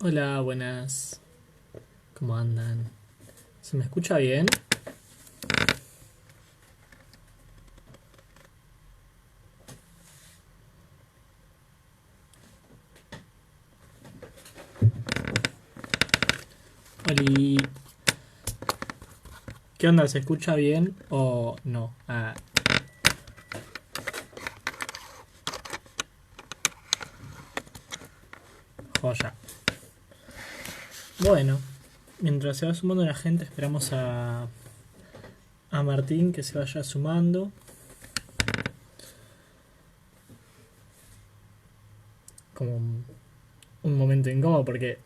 Hola, buenas. ¿Cómo andan? ¿Se me escucha bien? Oli, ¿qué onda? ¿Se escucha bien o no? Joya. Bueno, mientras se va sumando la gente, esperamos a Martín que se vaya sumando. Como un momento incómodo porque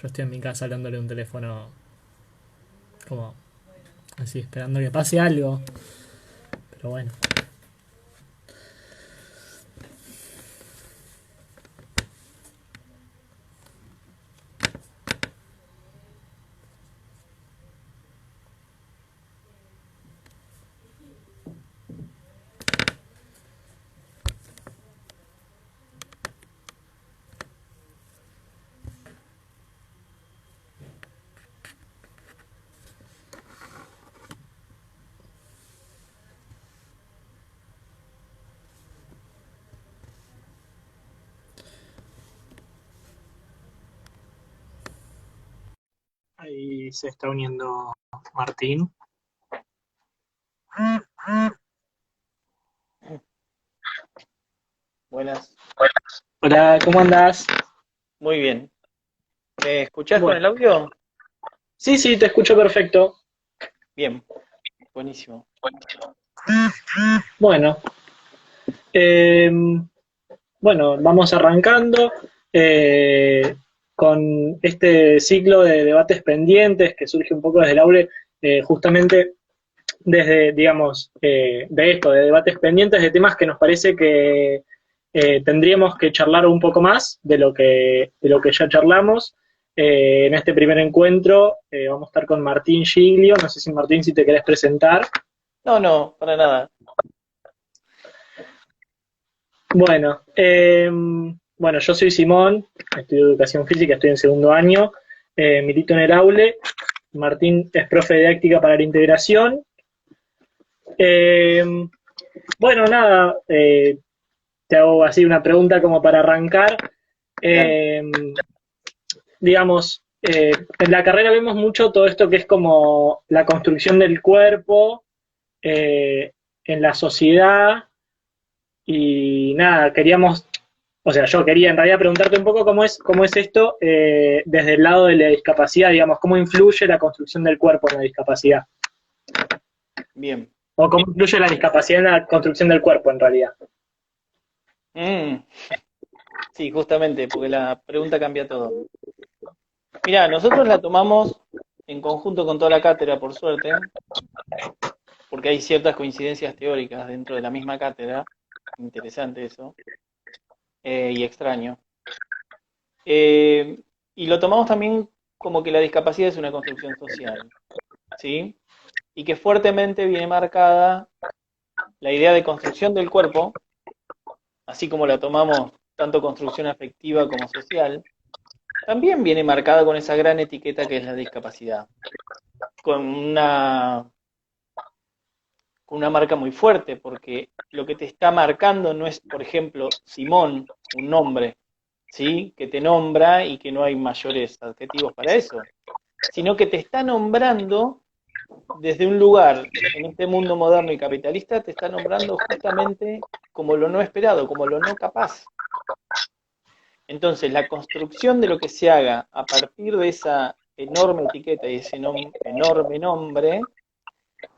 yo estoy en mi casa hablándole a un teléfono como así, esperando que pase algo. Pero bueno. Ahí se está uniendo Martín. Buenas, Hola, ¿cómo andás? muy bien. ¿Me escuchás con Bueno, el audio? sí, sí, te escucho perfecto. Bien, buenísimo. Bueno, eh, bueno, vamos arrancando con este ciclo de debates pendientes que surge un poco desde el aule, justamente desde, digamos, de esto, de debates pendientes, de temas que nos parece que tendríamos que charlar un poco más de lo que ya charlamos. En este primer encuentro vamos a estar con Martín Giglio. No sé si Martín, si te querés presentar. No, no, para nada. Bueno, bueno, yo soy Simón, estudio educación física, estoy en segundo año, milito en el aule. Martín es profe de didáctica para la integración. Eh, bueno, nada, te hago así una pregunta como para arrancar. Dale. Eh, digamos, en la carrera vemos mucho todo esto que es como la construcción del cuerpo en la sociedad y nada, queríamos, o sea, yo quería en realidad preguntarte un poco cómo es esto desde el lado de la discapacidad, digamos, cómo influye la construcción del cuerpo en la discapacidad, Bien. o cómo influye la discapacidad en la construcción del cuerpo en realidad. Mm, sí, justamente, porque la pregunta cambia todo. Mirá, nosotros la tomamos en conjunto con toda la cátedra, por suerte, porque hay ciertas coincidencias teóricas dentro de la misma cátedra. Interesante eso, y extraño. Eh, y lo tomamos también como que la discapacidad es una construcción social, ¿sí? Y que fuertemente viene marcada la idea de construcción del cuerpo, así como la tomamos tanto construcción afectiva como social, también viene marcada con esa gran etiqueta que es la discapacidad, con una marca muy fuerte, porque lo que te está marcando no es, por ejemplo, Simón, un nombre, ¿sí? Que te nombra y que no hay mayores adjetivos para eso, sino que te está nombrando desde un lugar en este mundo moderno y capitalista, te está nombrando justamente como lo no esperado, como lo no capaz. Entonces, la construcción de lo que se haga a partir de esa enorme etiqueta y ese enorme nombre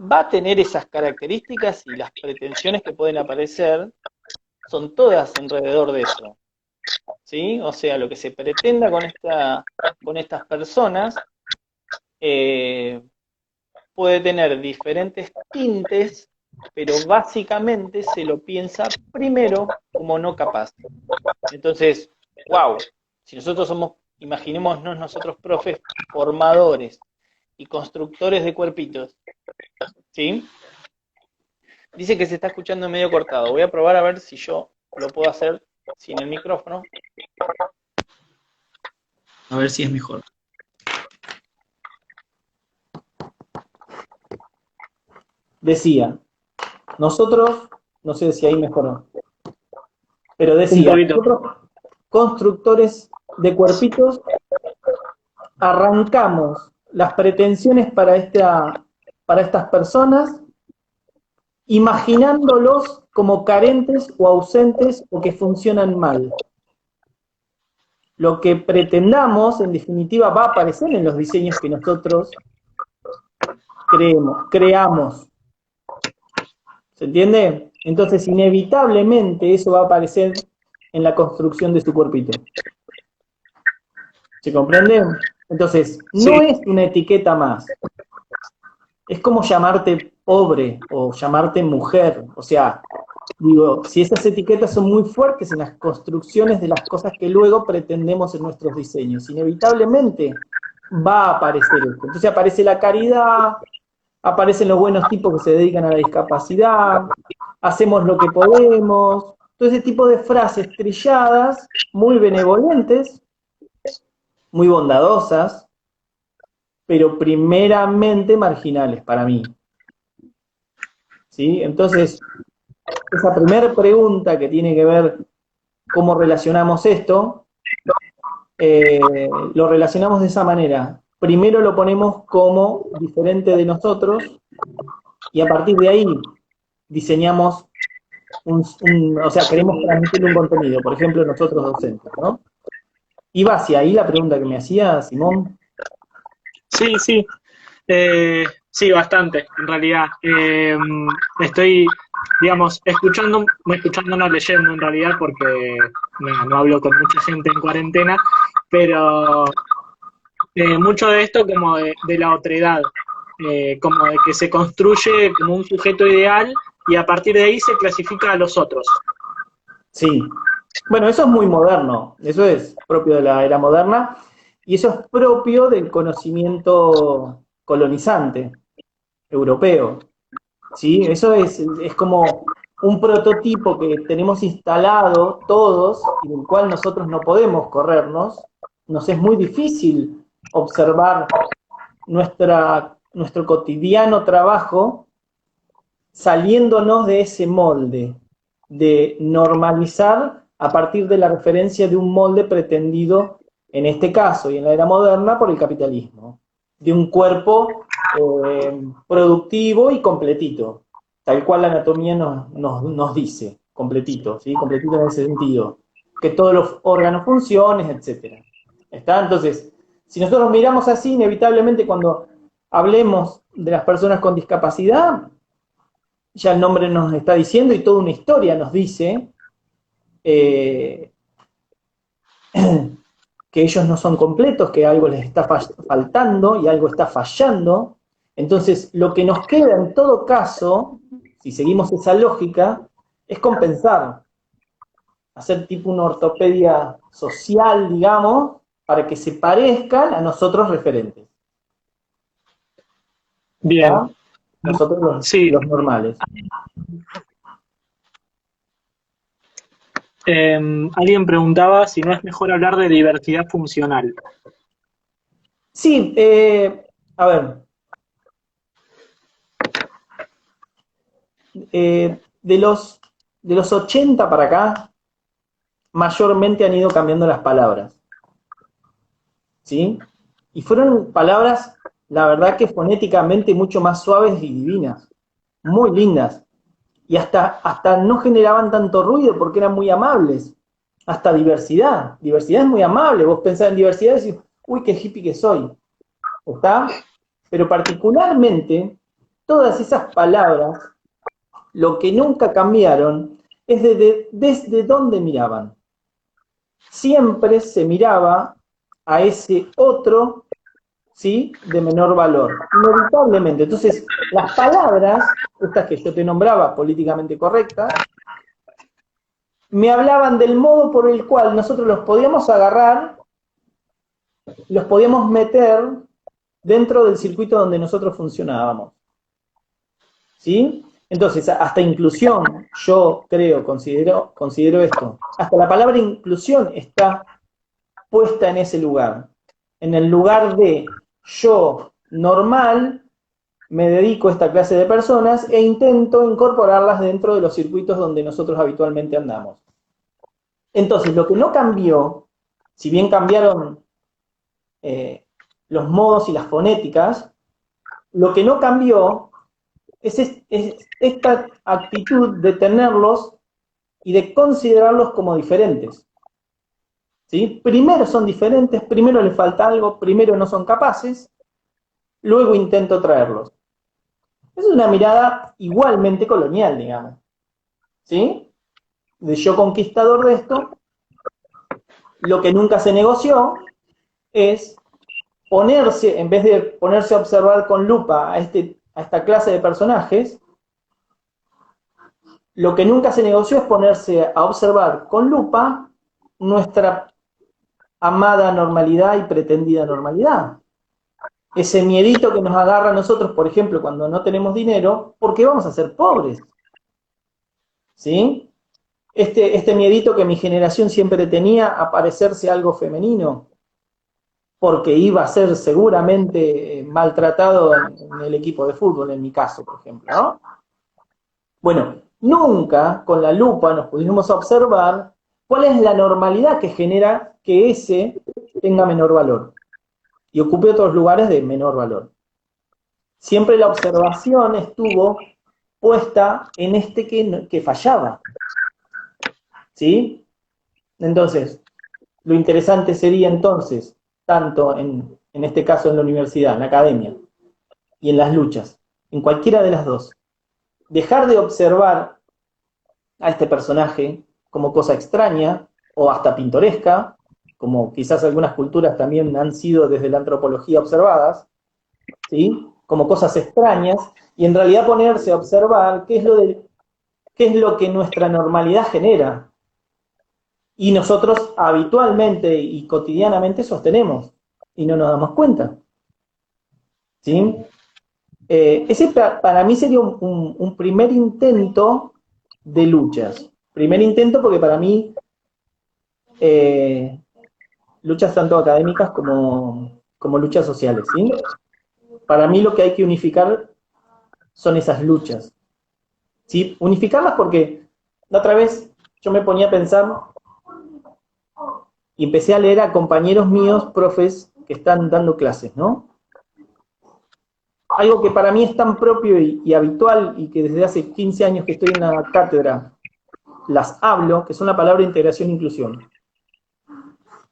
va a tener esas características y las pretensiones que pueden aparecer son todas alrededor de eso. ¿Sí? O sea, lo que se pretenda con estas personas eh, puede tener diferentes tintes, pero básicamente se lo piensa primero como no capaz. Entonces, wow, si nosotros somos, imaginémonos nosotros profes formadores y constructores de cuerpitos, ¿sí? Dice que se está escuchando medio cortado. Voy a probar a ver si yo lo puedo hacer sin el micrófono. A ver si es mejor. Decía, nosotros, no sé si ahí mejoró, pero Un decía, poquito. nosotros, constructores de cuerpitos, arrancamos las pretensiones para estas personas, imaginándolos como carentes o ausentes o que funcionan mal. Lo que pretendamos, en definitiva, va a aparecer en los diseños que nosotros creamos. ¿Se entiende? Entonces, inevitablemente, eso va a aparecer en la construcción de su cuerpito. ¿Se comprende? Entonces, no Sí, es una etiqueta más. Es como llamarte pobre o llamarte mujer. O sea, digo, si esas etiquetas son muy fuertes en las construcciones de las cosas que luego pretendemos en nuestros diseños, inevitablemente va a aparecer esto. Entonces aparece la caridad, aparecen los buenos tipos que se dedican a la discapacidad, hacemos lo que podemos, todo ese tipo de frases trilladas, muy benevolentes, muy bondadosas, pero primeramente marginales para mí. ¿Sí? Entonces, esa primera pregunta que tiene que ver cómo relacionamos esto, lo relacionamos de esa manera. Primero lo ponemos como diferente de nosotros y a partir de ahí diseñamos o sea, queremos transmitirle un contenido, por ejemplo, nosotros docentes, ¿no? ¿Iba hacia ahí la pregunta que me hacía Simón? sí, sí. Sí, bastante, en realidad. Estoy, digamos, no leyendo en realidad, porque no hablo con mucha gente en cuarentena, pero mucho de esto como de la otredad, como de que se construye como un sujeto ideal y a partir de ahí se clasifica a los otros. Sí. Bueno, eso es muy moderno, eso es propio de la era moderna y eso es propio del conocimiento colonizante europeo. ¿Sí? Eso es como un prototipo que tenemos instalado todos y del cual nosotros no podemos corrernos. Nos es muy difícil observar nuestro cotidiano trabajo saliéndonos de ese molde, de normalizar a partir de la referencia de un molde pretendido, en este caso y en la era moderna, por el capitalismo, de un cuerpo productivo y completito, tal cual la anatomía nos dice, completito, ¿sí? Completito en ese sentido, que todos los órganos funcionen, etc. ¿Está? Entonces, si nosotros miramos así, inevitablemente cuando hablemos de las personas con discapacidad, ya el nombre nos está diciendo y toda una historia nos dice eh, que ellos no son completos, que algo les está faltando y algo está fallando. Entonces, lo que nos queda en todo caso, si seguimos esa lógica, es compensar, hacer tipo una ortopedia social, digamos, para que se parezcan a nosotros referentes. Bien, ¿Está? Nosotros sí. los normales. Alguien preguntaba si no es mejor hablar de diversidad funcional. Sí, a ver, de los 80 para acá, mayormente han ido cambiando las palabras, ¿sí? Y fueron palabras, la verdad que fonéticamente mucho más suaves y divinas, muy lindas, y hasta no generaban tanto ruido porque eran muy amables. Hasta diversidad es muy amable, vos pensás en diversidad y decís, uy, qué hippie que soy, ¿está? Pero particularmente, todas esas palabras, lo que nunca cambiaron es desde dónde miraban. Siempre se miraba a ese otro, ¿sí?, de menor valor, inevitablemente. Entonces, las palabras, estas que yo te nombraba políticamente correctas, me hablaban del modo por el cual nosotros los podíamos agarrar, los podíamos meter dentro del circuito donde nosotros funcionábamos. ¿Sí? Entonces, hasta inclusión, yo creo, considero esto, hasta la palabra inclusión está puesta en ese lugar. en el lugar de yo normal, me dedico a esta clase de personas e intento incorporarlas dentro de los circuitos donde nosotros habitualmente andamos. Entonces, lo que no cambió, si bien cambiaron los modos y las fonéticas, lo que no cambió es esta actitud de tenerlos y de considerarlos como diferentes. ¿Sí? Primero son diferentes, primero les falta algo, primero no son capaces, luego intento traerlos. Es una mirada igualmente colonial, digamos. ¿Sí? De yo conquistador de esto, lo que nunca se negoció es ponerse, en vez de ponerse a observar con lupa a esta clase de personajes, lo que nunca se negoció es ponerse a observar con lupa nuestra amada normalidad y pretendida normalidad. Ese miedito que nos agarra a nosotros, por ejemplo, cuando no tenemos dinero, porque vamos a ser pobres. ¿Sí? Este miedito que mi generación siempre tenía a parecerse algo femenino, porque iba a ser seguramente maltratado en el equipo de fútbol, en mi caso, por ejemplo, ¿no? Bueno, nunca con la lupa nos pudimos observar cuál es la normalidad que genera que ese tenga menor valor y ocupe otros lugares de menor valor. Siempre la observación estuvo puesta en este que fallaba. ¿Sí? Entonces, lo interesante sería entonces, tanto en este caso en la universidad, en la academia, y en las luchas, en cualquiera de las dos, dejar de observar a este personaje como cosa extraña o hasta pintoresca, como quizás algunas culturas también han sido desde la antropología observadas, ¿sí? Como cosas extrañas, y en realidad ponerse a observar qué es lo que nuestra normalidad genera, y nosotros habitualmente y cotidianamente sostenemos, y no nos damos cuenta. ¿Sí? Ese para mí sería un primer intento de luchas. Primer intento porque para mí luchas tanto académicas como luchas sociales. ¿Sí? Para mí lo que hay que unificar son esas luchas. ¿Sí? Unificarlas porque la otra vez yo me ponía a pensar y empecé a leer a compañeros míos, profes, que están dando clases, ¿no? Algo que para mí es tan propio y habitual y que desde hace 15 años que estoy en la cátedra las hablo, que son la palabra integración e inclusión.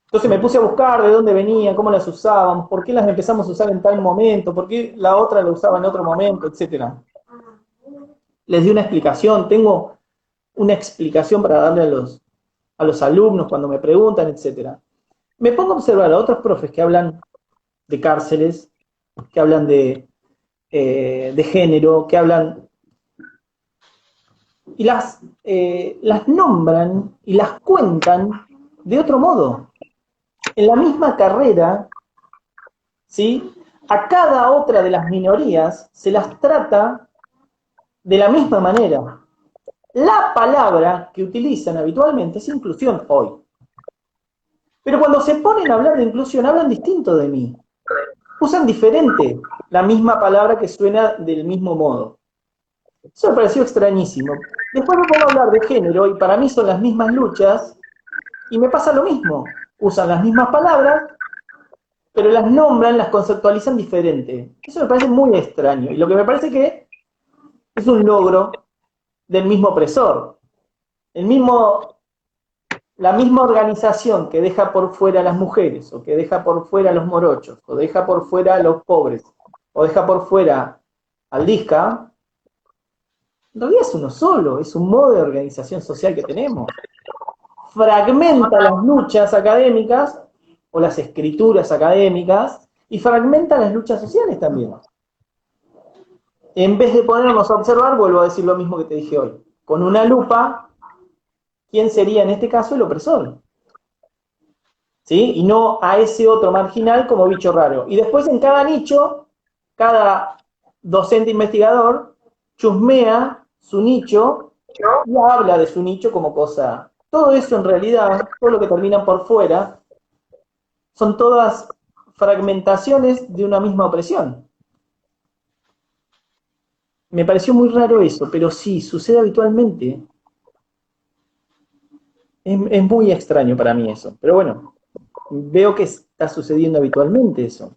Entonces me puse a buscar de dónde venían, cómo las usábamos, por qué las empezamos a usar en tal momento, por qué la otra la usaba en otro momento, etc. Les di una explicación, tengo una explicación para darle a los alumnos cuando me preguntan, etc. Me pongo a observar a otros profes que hablan de cárceles, que hablan de género, que hablan y las nombran y las cuentan de otro modo. En la misma carrera, ¿sí? A cada otra de las minorías se las trata de la misma manera. La palabra que utilizan habitualmente es inclusión hoy. Pero cuando se ponen a hablar de inclusión, hablan distinto de mí. Usan diferente la misma palabra que suena del mismo modo. Eso me pareció extrañísimo. Después me pongo a hablar de género y para mí son las mismas luchas y me pasa lo mismo. Usan las mismas palabras, pero las nombran, las conceptualizan diferente. Eso me parece muy extraño y lo que me parece que es un logro del mismo opresor. La misma organización que deja por fuera a las mujeres, o que deja por fuera a los morochos, o deja por fuera a los pobres, o deja por fuera al disca, en realidad es uno solo, es un modo de organización social que tenemos. Fragmenta las luchas académicas, o las escrituras académicas, y fragmenta las luchas sociales también. En vez de ponernos a observar, vuelvo a decir lo mismo que te dije hoy, con una lupa, ¿quién sería en este caso el opresor? ¿Sí? Y no a ese otro marginal como bicho raro. Y después en cada nicho, cada docente investigador chusmea su nicho y habla de su nicho como cosa. Todo eso en realidad, todo lo que terminan por fuera, son todas fragmentaciones de una misma opresión. Me pareció muy raro eso, pero sí, sucede habitualmente. Es muy extraño para mí eso, pero bueno, veo que está sucediendo habitualmente eso.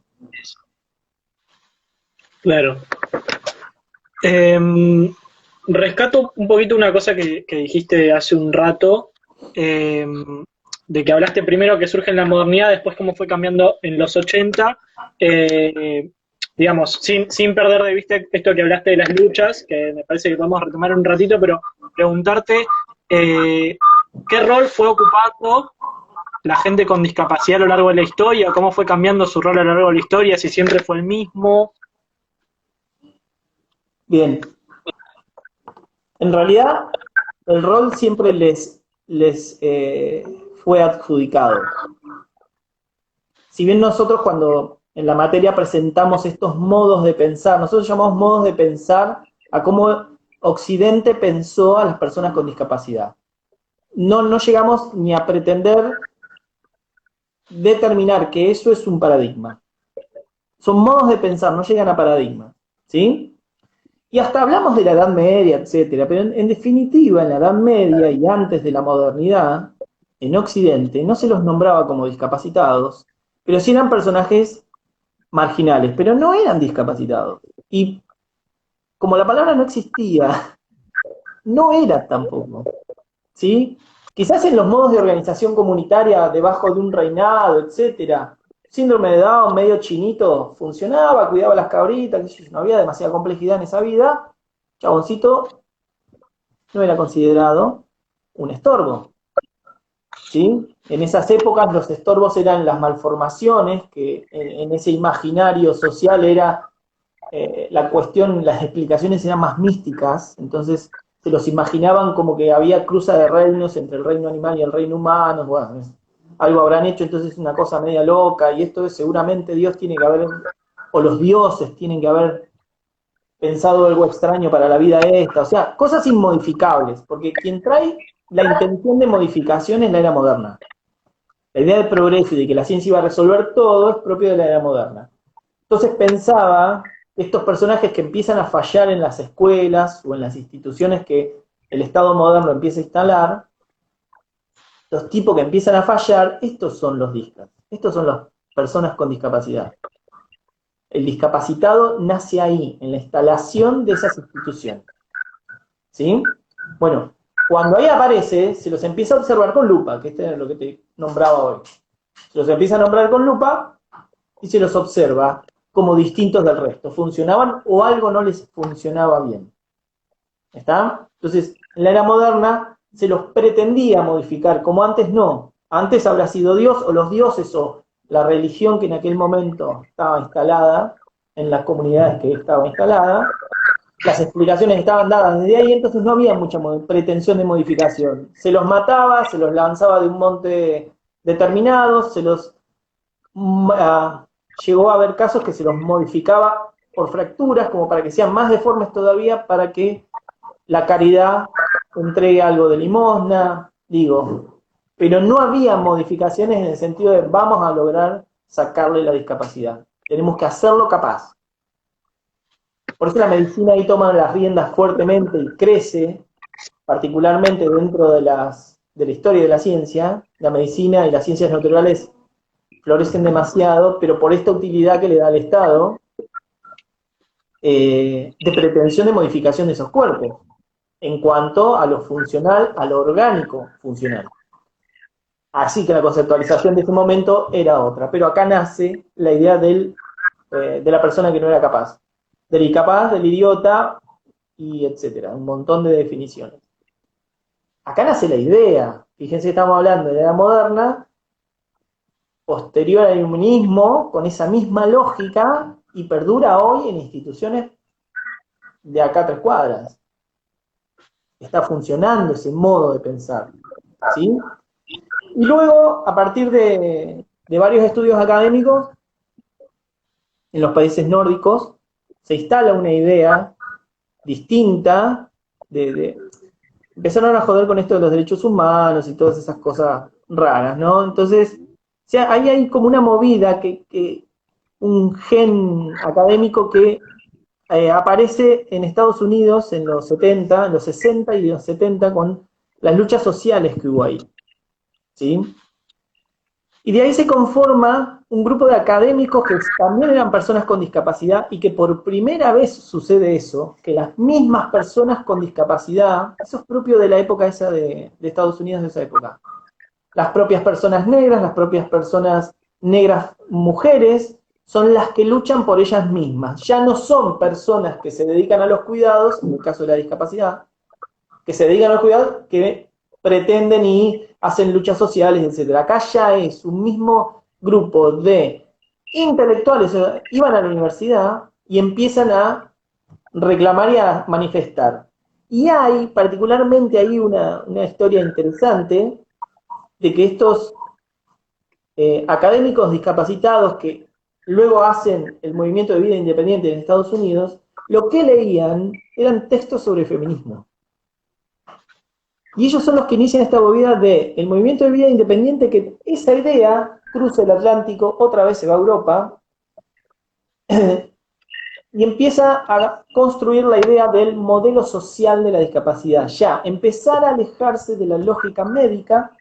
Claro. Rescato un poquito una cosa que dijiste hace un rato, de que hablaste primero que surge en la modernidad, después cómo fue cambiando en los 80, digamos, sin perder de vista esto que hablaste de las luchas, que me parece que podemos retomar un ratito, pero preguntarte qué rol fue ocupando la gente con discapacidad a lo largo de la historia, cómo fue cambiando su rol a lo largo de la historia, si siempre fue el mismo. Bien, en realidad el rol siempre les fue adjudicado. Si bien nosotros cuando en la materia presentamos estos modos de pensar, nosotros llamamos modos de pensar a cómo Occidente pensó a las personas con discapacidad. No llegamos ni a pretender determinar que eso es un paradigma. Son modos de pensar, no llegan a paradigmas, ¿sí? Y hasta hablamos de la Edad Media, etcétera, pero en definitiva, en la Edad Media y antes de la modernidad, en Occidente, no se los nombraba como discapacitados, pero sí eran personajes marginales, pero no eran discapacitados. Y como la palabra no existía, no era tampoco, ¿sí? Quizás en los modos de organización comunitaria debajo de un reinado, etcétera, síndrome de Down, medio chinito, funcionaba, cuidaba las cabritas, no había demasiada complejidad en esa vida, chaboncito no era considerado un estorbo, ¿sí? En esas épocas los estorbos eran las malformaciones, que en ese imaginario social era la cuestión, las explicaciones eran más místicas, entonces se los imaginaban como que había cruza de reinos entre el reino animal y el reino humano, bueno, algo habrán hecho, entonces una cosa media loca, y esto es seguramente Dios tiene que haber, o los dioses tienen que haber pensado algo extraño para la vida esta, o sea, cosas inmodificables, porque quien trae la intención de modificación es la era moderna. La idea del progreso y de que la ciencia iba a resolver todo es propio de la era moderna. Entonces pensaba, estos personajes que empiezan a fallar en las escuelas o en las instituciones que el Estado moderno empieza a instalar, los tipos que empiezan a fallar, estos son los discas, estos son las personas con discapacidad. El discapacitado nace ahí, en la instalación de esas instituciones. ¿Sí? Bueno, cuando ahí aparece, se los empieza a observar con lupa, que este es lo que te nombraba hoy. Se los empieza a nombrar con lupa y se los observa como distintos del resto. ¿Funcionaban o algo no les funcionaba bien? ¿Está? Entonces, en la era moderna se los pretendía modificar, como antes no. Antes habrá sido Dios o los dioses o la religión que en aquel momento estaba instalada, en las comunidades que estaba instalada, las explicaciones estaban dadas desde ahí, entonces no había mucha pretensión de modificación. Se los mataba, se los lanzaba de un monte determinado, se los llegó a haber casos que se los modificaba por fracturas, como para que sean más deformes todavía, para que la caridad entregue algo de limosna, digo, pero no había modificaciones en el sentido de vamos a lograr sacarle la discapacidad, tenemos que hacerlo capaz. Por eso la medicina ahí toma las riendas fuertemente y crece, particularmente dentro de la historia de la ciencia. La medicina y las ciencias naturales florecen demasiado, pero por esta utilidad que le da al Estado, de pretensión de modificación de esos cuerpos, en cuanto a lo funcional, a lo orgánico funcional. Así que la conceptualización de ese momento era otra, pero acá nace la idea de la persona que no era capaz, del incapaz, del idiota, y etcétera, un montón de definiciones. Acá nace la idea, fíjense que estamos hablando de la edad moderna, posterior al iluminismo, con esa misma lógica, y perdura hoy en instituciones de acá a 3 cuadras. Está funcionando ese modo de pensar, ¿sí? Y luego, a partir de varios estudios académicos, en los países nórdicos, se instala una idea distinta empezaron a joder con esto de los derechos humanos y todas esas cosas raras, ¿no? Entonces, o sea, ahí hay como una movida que un gen académico que aparece en Estados Unidos en los 70, en los 60 y los 70 con las luchas sociales que hubo ahí, ¿sí? Y de ahí se conforma un grupo de académicos que también eran personas con discapacidad y que por primera vez sucede eso, que las mismas personas con discapacidad, eso es propio de la época esa de Estados Unidos de esa época, las propias personas negras, las propias personas negras mujeres, son las que luchan por ellas mismas. Ya no son personas que se dedican a los cuidados, en el caso de la discapacidad, que se dedican a los cuidados, que pretenden y hacen luchas sociales, etc. Acá ya es un mismo grupo de intelectuales, iban a la universidad y empiezan a reclamar y a manifestar. Y hay, particularmente hay una historia interesante, de que estos académicos discapacitados que luego hacen el movimiento de vida independiente en Estados Unidos, lo que leían eran textos sobre feminismo. Y ellos son los que inician esta movida del movimiento de vida independiente, que esa idea cruza el Atlántico, otra vez se va a Europa, y empieza a construir la idea del modelo social de la discapacidad. Ya, empezar a alejarse de la lógica médica,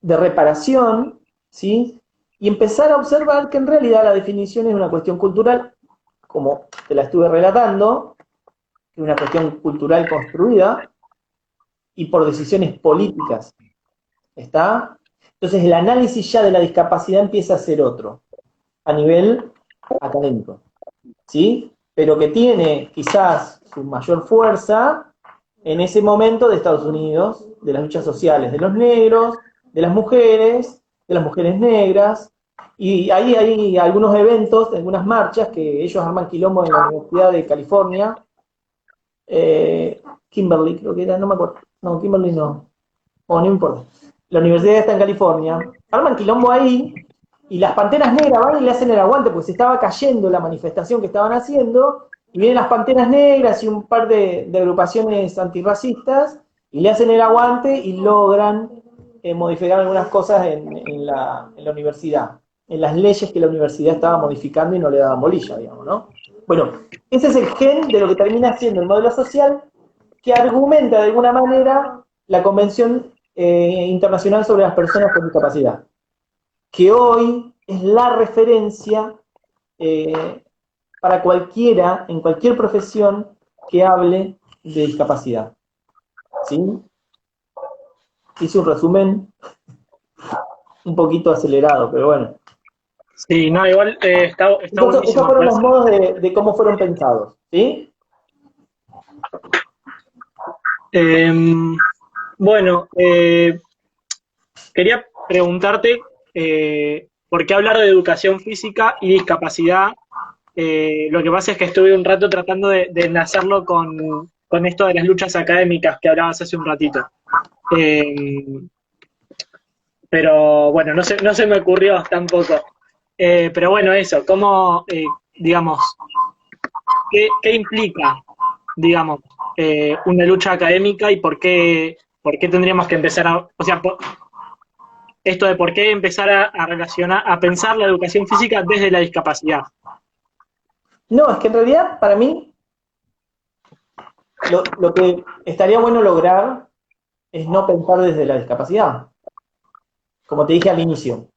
de reparación, ¿sí? Y empezar a observar que en realidad la definición es una cuestión cultural, como te la estuve relatando, que es una cuestión cultural construida, y por decisiones políticas, ¿está? Entonces el análisis ya de la discapacidad empieza a ser otro, a nivel académico, ¿sí? Pero que tiene quizás su mayor fuerza en ese momento de Estados Unidos, de las luchas sociales de los negros, de las mujeres negras, y ahí hay algunos eventos, algunas marchas que ellos arman quilombo en la Universidad de California, Kimberly creo que era, no me acuerdo, no, Kimberly no, no importa, la universidad está en California, arman quilombo ahí, y las Panteras Negras van y le hacen el aguante, porque se estaba cayendo la manifestación que estaban haciendo, y vienen las Panteras Negras y un par de agrupaciones antirracistas, y le hacen el aguante y logran modificar algunas cosas en la universidad, en las leyes que la universidad estaba modificando y no le daban bolilla, digamos, ¿no? Bueno, ese es el gen de lo que termina siendo el modelo social que argumenta de alguna manera la Convención Internacional sobre las Personas con Discapacidad, que hoy es la referencia para cualquiera, en cualquier profesión que hable de discapacidad. ¿Sí? Hice un resumen un poquito acelerado, pero bueno. Sí, no, igual está buenísimo. Esos fueron los modos de cómo fueron pensados, ¿sí? Bueno, quería preguntarte por qué hablar de educación física y discapacidad. Lo que pasa es que estuve un rato tratando de enlazarlo con esto de las luchas académicas que hablabas hace un ratito. Pero bueno, no se me ocurrió tampoco. Pero bueno, eso, ¿cómo, digamos, qué implica, digamos, una lucha académica y por qué tendríamos que empezar o sea, esto de por qué empezar a relacionar, a pensar la educación física desde la discapacidad? No, es que en realidad, para mí, lo que estaría bueno lograr es no pensar desde la discapacidad. Como te dije al inicio.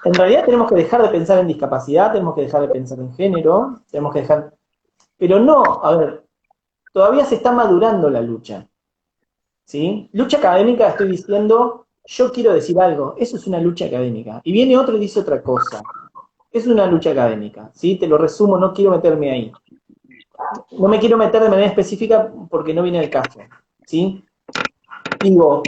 En realidad tenemos que dejar de pensar en discapacidad, tenemos que dejar de pensar en género, tenemos que dejar... Pero no, a ver, todavía se está madurando la lucha. ¿Sí? Lucha académica, estoy diciendo, yo quiero decir algo, eso es una lucha académica. Y viene otro y dice otra cosa. Es una lucha académica, ¿sí? Te lo resumo, no quiero meterme ahí. No me quiero meter de manera específica porque no viene el caso, ¿sí? Digo,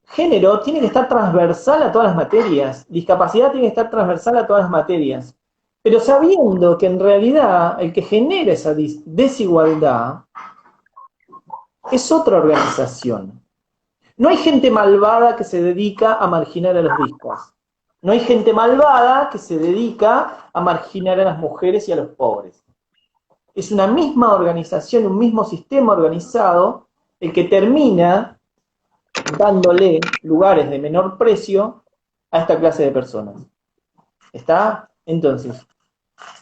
género tiene que estar transversal a todas las materias, discapacidad tiene que estar transversal a todas las materias, pero sabiendo que en realidad el que genera esa desigualdad es otra organización. No hay gente malvada que se dedica a marginar a los discos. No hay gente malvada que se dedica a marginar a las mujeres y a los pobres. Es una misma organización, un mismo sistema organizado, el que termina dándole lugares de menor precio a esta clase de personas. ¿Está? Entonces,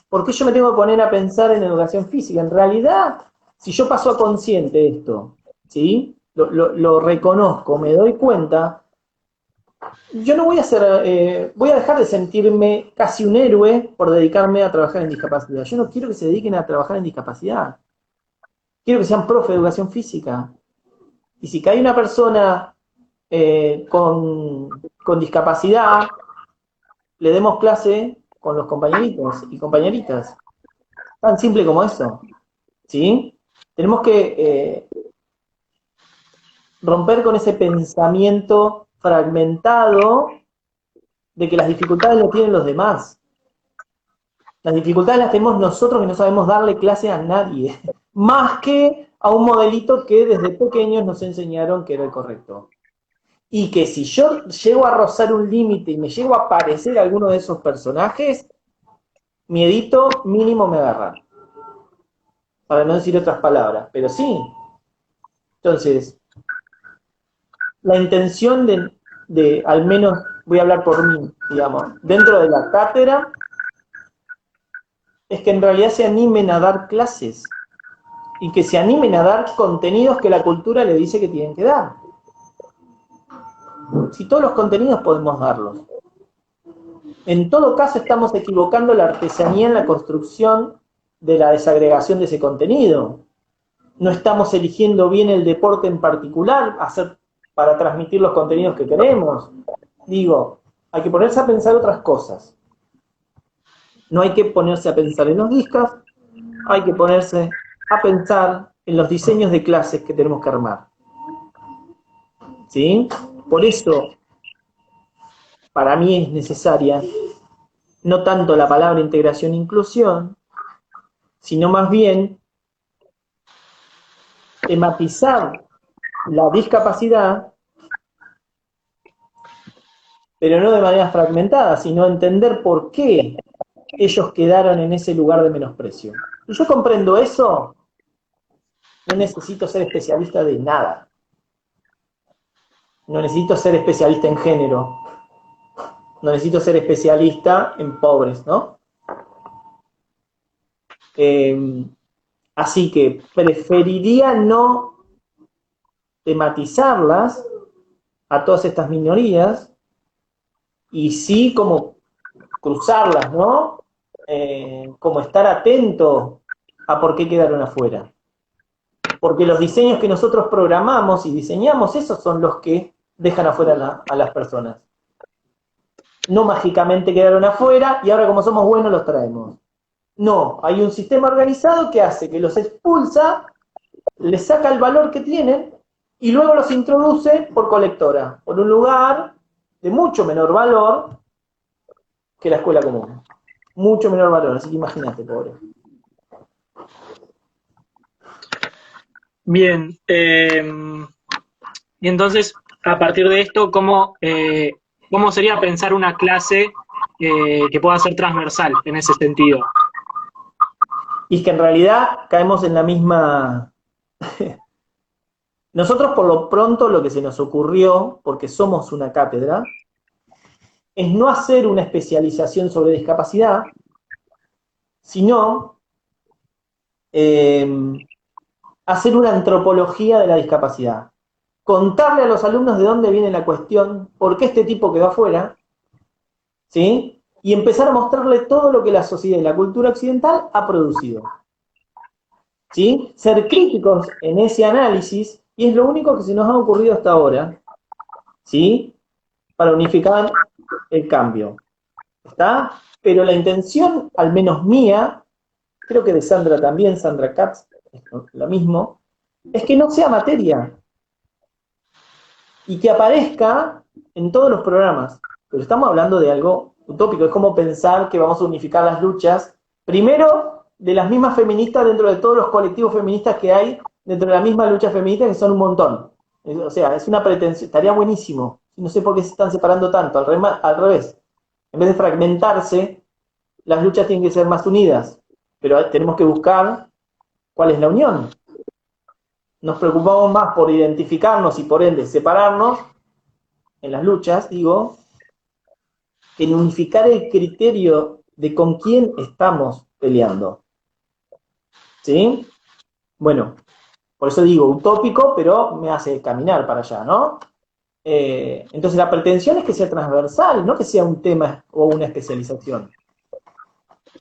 ¿por qué yo me tengo que poner a pensar en educación física? En realidad, si yo paso a consciente esto, ¿sí? Lo reconozco, me doy cuenta, yo no voy a ser, voy a dejar de sentirme casi un héroe por dedicarme a trabajar en discapacidad. Yo no quiero que se dediquen a trabajar en discapacidad. Quiero que sean profe de educación física. Y si cae una persona con discapacidad, le demos clase con los compañeritos y compañeritas. Tan simple como eso. ¿Sí? Tenemos que romper con ese pensamiento fragmentado de que las dificultades las tienen los demás. Las dificultades las tenemos nosotros que no sabemos darle clase a nadie, más que a un modelito que desde pequeños nos enseñaron que era el correcto. Y que si yo llego a rozar un límite y me llego a parecer a alguno de esos personajes, miedito mínimo me agarra. Para no decir otras palabras, pero sí. Entonces, la intención de, al menos voy a hablar por mí, digamos, dentro de la cátedra, es que en realidad se animen a dar clases y que se animen a dar contenidos que la cultura le dice que tienen que dar. Si todos los contenidos podemos darlos. En todo caso estamos equivocando la artesanía en la construcción de la desagregación de ese contenido. No estamos eligiendo bien el deporte en particular para transmitir los contenidos que queremos. Digo, hay que ponerse a pensar otras cosas. No hay que ponerse a pensar en los discos, hay que ponerse a pensar en los diseños de clases que tenemos que armar. ¿Sí? Por eso, para mí es necesaria no tanto la palabra integración e inclusión, sino más bien tematizar la discapacidad, pero no de manera fragmentada, sino entender por qué ellos quedaron en ese lugar de menosprecio. Si yo comprendo eso, no necesito ser especialista de nada. No necesito ser especialista en género. No necesito ser especialista en pobres, ¿no? Así que preferiría no tematizarlas a todas estas minorías y sí como cruzarlas, ¿no? Como estar atento a por qué quedaron afuera. Porque los diseños que nosotros programamos y diseñamos, esos son los que dejan afuera a las personas. No mágicamente quedaron afuera y ahora como somos buenos los traemos. No, hay un sistema organizado que hace que los expulsa, les saca el valor que tienen y luego los introduce por colectora, por un lugar de mucho menor valor que la escuela común. Mucho menor valor, así que imagínate, pobre. Bien, y entonces, a partir de esto, ¿cómo sería pensar una clase que pueda ser transversal en ese sentido? Y que en realidad caemos en la misma... Nosotros por lo pronto lo que se nos ocurrió, porque somos una cátedra, es no hacer una especialización sobre discapacidad, sino hacer una antropología de la discapacidad. Contarle a los alumnos de dónde viene la cuestión, por qué este tipo quedó afuera, ¿sí? Y empezar a mostrarle todo lo que la sociedad y la cultura occidental ha producido. ¿Sí? Ser críticos en ese análisis, y es lo único que se nos ha ocurrido hasta ahora, ¿sí? Para unificar el cambio. ¿Está? Pero la intención, al menos mía, creo que de Sandra también, Sandra Katz, es lo mismo, es que no sea materia. Y que aparezca en todos los programas. Pero estamos hablando de algo utópico, es como pensar que vamos a unificar las luchas, primero de las mismas feministas dentro de todos los colectivos feministas que hay dentro de la misma lucha feminista, que son un montón. O sea, es una pretensión, estaría buenísimo. No sé por qué se están separando tanto, al revés. En vez de fragmentarse, las luchas tienen que ser más unidas, pero tenemos que buscar cuál es la unión. Nos preocupamos más por identificarnos y por ende separarnos en las luchas, digo, en unificar el criterio de con quién estamos peleando. ¿Sí? Bueno, por eso digo utópico, pero me hace caminar para allá, ¿no? Entonces la pretensión es que sea transversal, no que sea un tema o una especialización.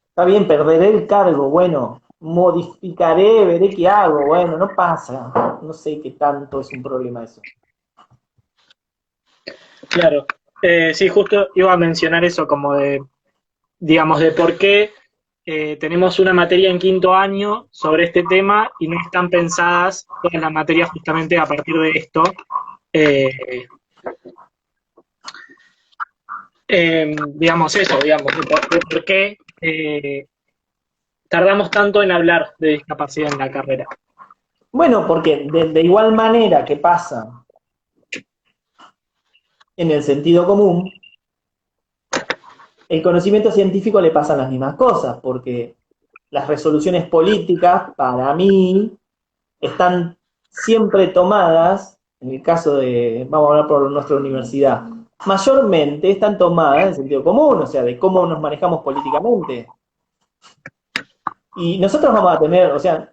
Está bien, perderé el cargo, bueno, modificaré, veré qué hago, bueno, no pasa, no sé qué tanto es un problema eso. Claro. Sí, justo iba a mencionar eso como de, digamos, de por qué tenemos una materia en quinto año sobre este tema y no están pensadas todas las materias justamente a partir de esto. Eh, digamos eso, digamos, de por qué tardamos tanto en hablar de discapacidad en la carrera. Bueno, porque de igual manera que pasa en el sentido común, el conocimiento científico le pasan las mismas cosas, porque las resoluciones políticas, para mí, están siempre tomadas, en el caso de, vamos a hablar por nuestra universidad, mayormente están tomadas en el sentido común, o sea, de cómo nos manejamos políticamente. Y nosotros vamos a tener, o sea,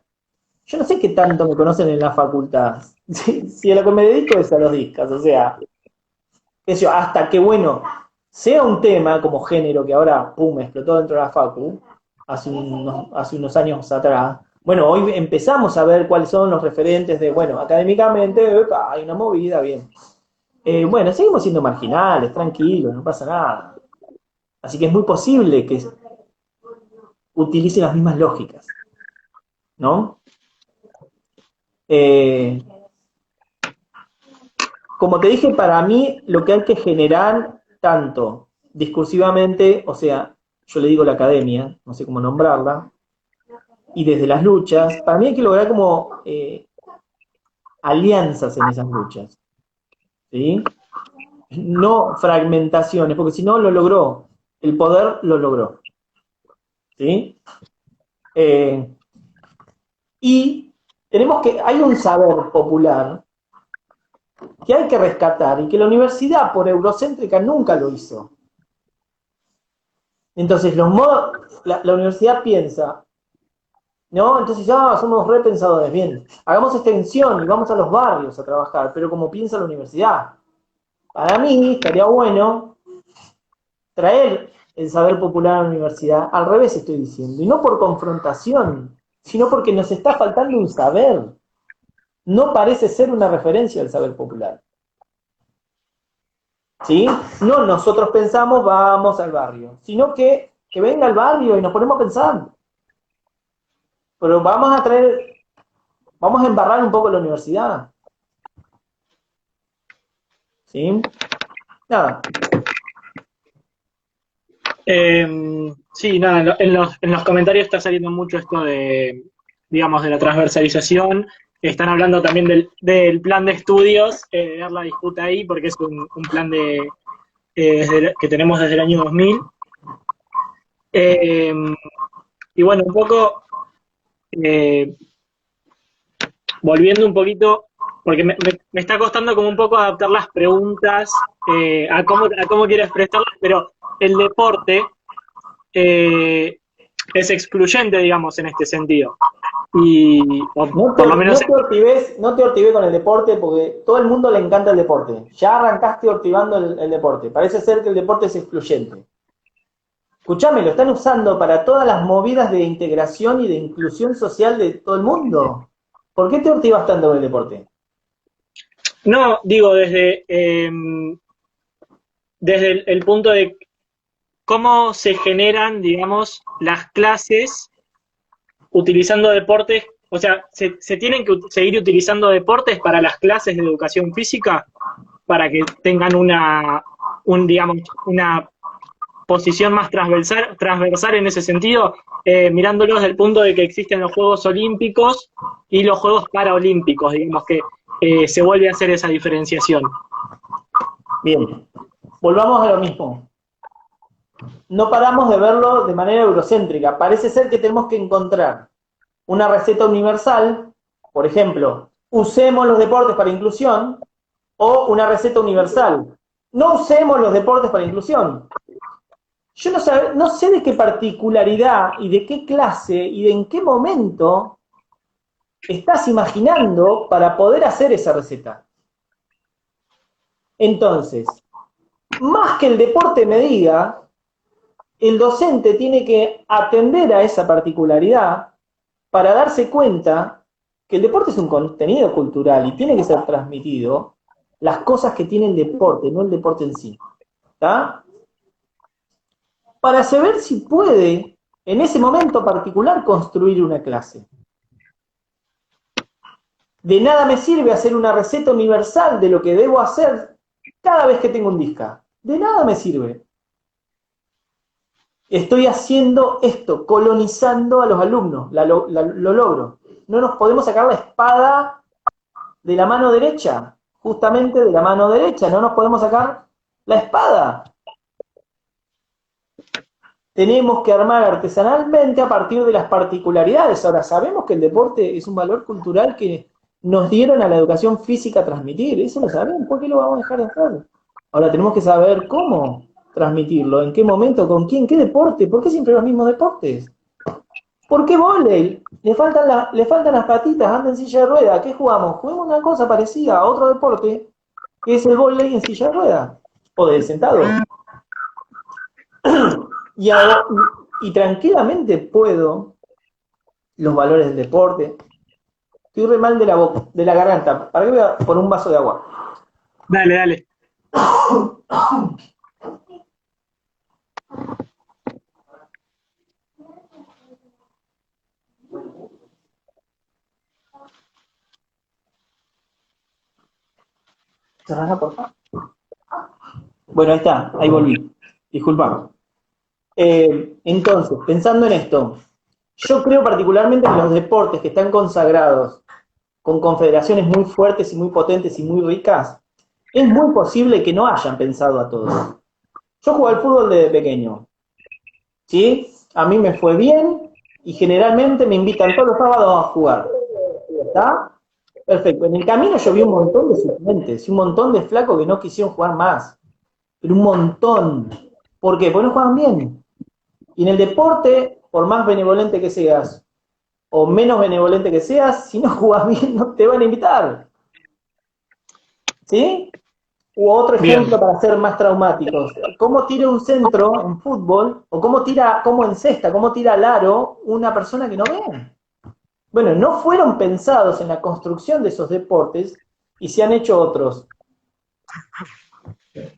yo no sé qué tanto me conocen en la facultad, si a lo que me dedico es a los discas, o sea, eso, hasta que, bueno, sea un tema como género que ahora, pum, explotó dentro de la facu, hace unos años atrás. Bueno, hoy empezamos a ver cuáles son los referentes de, bueno, académicamente hay una movida, bien. Bueno, seguimos siendo marginales, tranquilos, no pasa nada. Así que es muy posible que utilicen las mismas lógicas, ¿no? Como te dije, para mí lo que hay que generar, tanto discursivamente, o sea, yo le digo la academia, no sé cómo nombrarla, y desde las luchas, para mí hay que lograr como alianzas en esas luchas, ¿sí? No fragmentaciones, porque si no lo logró, el poder lo logró, ¿sí? Y tenemos que, hay un saber popular que hay que rescatar y que la universidad por eurocéntrica nunca lo hizo. Entonces la universidad piensa, ¿no? Entonces ya somos repensadores, bien, hagamos extensión y vamos a los barrios a trabajar, pero como piensa la universidad. Para mí estaría bueno traer el saber popular a la universidad, al revés estoy diciendo, y no por confrontación, sino porque nos está faltando un saber. No parece ser una referencia al saber popular. ¿Sí? No nosotros pensamos, vamos al barrio, sino que venga al barrio y nos ponemos a pensar. Pero vamos a embarrar un poco la universidad. ¿Sí? Nada. Sí, nada, en los comentarios está saliendo mucho esto de, digamos, de la transversalización. Están hablando también del plan de estudios, de dar la disputa ahí, porque es un plan que tenemos desde el año 2000. Y bueno, un poco, volviendo un poquito, porque me está costando como un poco adaptar las preguntas a cómo quiero expresarlas, pero el deporte es excluyente, digamos, en este sentido. Y por lo menos no te ortives con el deporte, porque todo el mundo le encanta el deporte. Ya arrancaste ortivando el deporte. Parece ser que el deporte es excluyente. Escuchame, lo están usando para todas las movidas de integración y de inclusión social de todo el mundo. ¿Por qué te ortivas tanto con el deporte? No, digo, desde el punto de cómo se generan, digamos, las clases utilizando deportes, o sea, se tienen que seguir utilizando deportes para las clases de educación física para que tengan digamos, una posición más transversal en ese sentido, mirándolos desde el punto de que existen los Juegos Olímpicos y los Juegos Paralímpicos, digamos que se vuelve a hacer esa diferenciación. Bien, volvamos a lo mismo. No paramos de verlo de manera eurocéntrica. Parece ser que tenemos que encontrar una receta universal, por ejemplo, usemos los deportes para inclusión, o una receta universal. No usemos los deportes para inclusión. yo no sé de qué particularidad y de qué clase y de en qué momento estás imaginando para poder hacer esa receta. Entonces, más que el deporte me diga, el docente tiene que atender a esa particularidad para darse cuenta que el deporte es un contenido cultural y tiene que ser transmitido las cosas que tiene el deporte, no el deporte en sí. ¿Está? Para saber si puede, en ese momento particular, construir una clase. De nada me sirve hacer una receta universal de lo que debo hacer cada vez que tengo un disca. De nada me sirve. Estoy haciendo esto, colonizando a los alumnos, lo logro. No nos podemos sacar la espada de la mano derecha, justamente de la mano derecha, no nos podemos sacar la espada. Tenemos que armar artesanalmente a partir de las particularidades. Ahora, sabemos que el deporte es un valor cultural que nos dieron a la educación física transmitir, eso lo sabemos, ¿por qué lo vamos a dejar de hacer? Ahora tenemos que saber cómo transmitirlo, en qué momento, con quién, qué deporte, ¿por qué siempre los mismos deportes? ¿Por qué vóley? Le faltan las patitas, anda en silla de rueda, ¿qué jugamos? Jugamos una cosa parecida a otro deporte, que es el vóley en silla de rueda, o de sentado. Y tranquilamente puedo los valores del deporte. Estoy re mal de la garganta. ¿Para qué voy a poner un vaso de agua? Dale, dale. ¿Cerrás, por favor? Bueno, ahí está, ahí volví. Disculpa. Entonces, pensando en esto, yo creo particularmente que los deportes que están consagrados con confederaciones muy fuertes y muy potentes y muy ricas, es muy posible que no hayan pensado a todos. Yo jugué al fútbol desde pequeño, ¿sí? A mí me fue bien y generalmente me invitan todos los sábados a jugar. ¿Está? Perfecto. En el camino yo vi un montón de suplentes y un montón de flacos que no quisieron jugar más. Pero un montón. ¿Por qué? Porque no juegan bien. Y en el deporte, por más benevolente que seas, o menos benevolente que seas, si no jugás bien no te van a invitar. ¿Sí? U otro ejemplo para ser más traumáticos. ¿Cómo tira un centro en fútbol? O cómo encesta, cómo tira al aro una persona que no ve. Bueno, no fueron pensados en la construcción de esos deportes y se han hecho otros.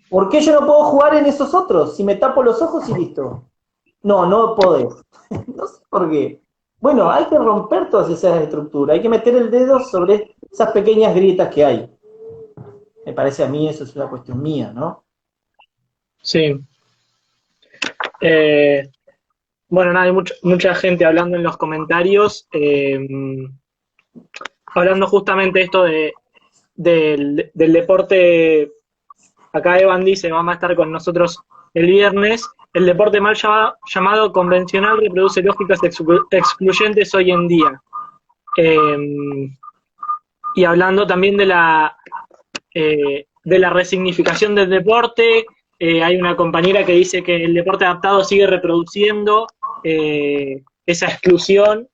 ¿Por qué yo no puedo jugar en esos otros? Si me tapo los ojos y listo. No podés. No sé por qué. Bueno, hay que romper todas esas estructuras, hay que meter el dedo sobre esas pequeñas grietas que hay. Me parece a mí, eso es una cuestión mía, ¿no? Sí. Bueno, nada, hay mucha gente hablando en los comentarios, hablando justamente esto del deporte. Acá Evan dice, vamos a estar con nosotros el viernes. El deporte mal llamado convencional reproduce lógicas excluyentes hoy en día. Y hablando también de la resignificación del deporte, hay una compañera que dice que el deporte adaptado sigue reproduciendo esa exclusión,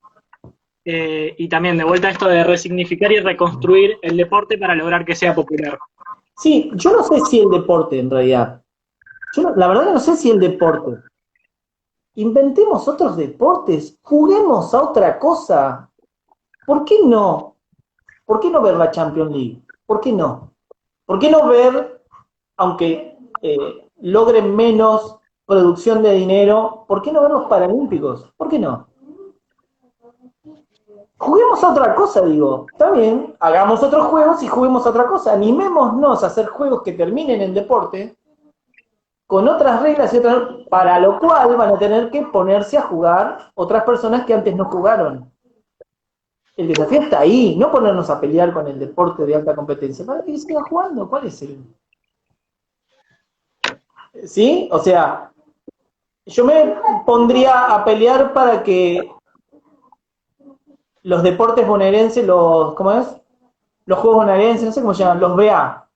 y también de vuelta esto de resignificar y reconstruir el deporte para lograr que sea popular. Sí, yo no sé si el deporte en realidad. La verdad que no sé si el deporte. Inventemos otros deportes, juguemos a otra cosa. ¿Por qué no? ¿Por qué no ver la Champions League? ¿Por qué no? ¿Por qué no ver, aunque logren menos producción de dinero, ¿por qué no ver los Paralímpicos? ¿Por qué no? Juguemos a otra cosa, digo. Está bien, hagamos otros juegos y juguemos a otra cosa. Animémonos a hacer juegos que terminen en deporte con otras reglas y otras, para lo cual van a tener que ponerse a jugar otras personas que antes no jugaron. El desafío está ahí, no ponernos a pelear con el deporte de alta competencia. ¿Para que siga jugando? ¿Cuál es el...? ¿Sí? O sea, yo me pondría a pelear para que los deportes bonaerenses, ¿cómo es? Los juegos bonaerenses, no sé cómo se llaman, los BA.